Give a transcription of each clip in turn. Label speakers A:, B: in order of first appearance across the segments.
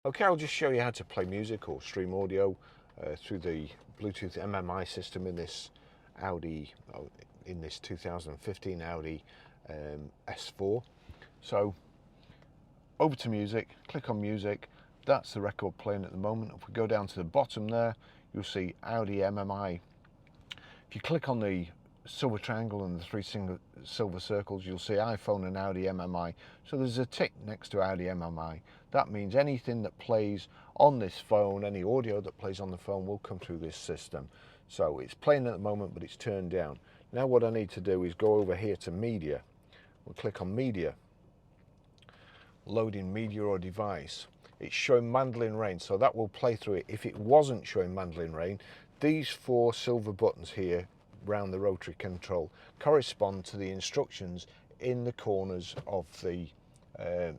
A: Okay, I'll just show you how to play music or stream audio through the Bluetooth MMI system in this Audi, in this 2015 Audi S4. So over to music, click on music. That's the record playing at the moment. If we go down to the bottom there, you'll see Audi MMI. If you click on the silver triangle and the three silver circles, you'll see iPhone and Audi MMI. So there's a tick next to Audi MMI. That means anything that plays on this phone, any audio that plays on the phone, will come through this system. So it's playing at the moment, but it's turned down. Now what I need to do is go over here to media. We'll click on media, loading media or device. It's showing Mandolin Rain, so that will play through it. If it wasn't showing Mandolin Rain, these four silver buttons here around the rotary control correspond to the instructions in the corners of the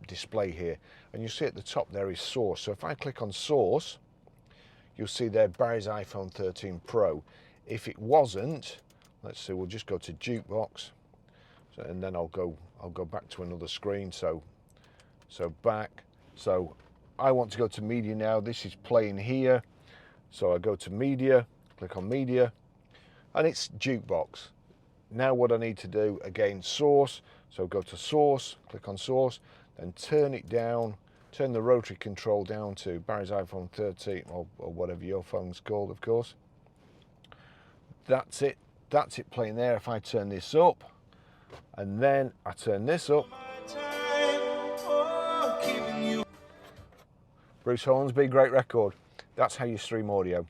A: display here, and you see at the top there is source. So if I click on source, you'll see there Barry's iPhone 13 Pro. If it wasn't, let's see, we'll just go to jukebox, and then I'll go back to another screen. So back. So I want to go to media now. This is playing here, so I go to media, click on media, and it's jukebox. Now what I need to do, again, source. So go to source, click on source, then turn it down, turn the rotary control down to Barry's iPhone 13 or whatever your phone's called, of course. That's it playing there. If I turn this up and then I turn this up, Bruce Hornsby, great record. That's how you stream audio.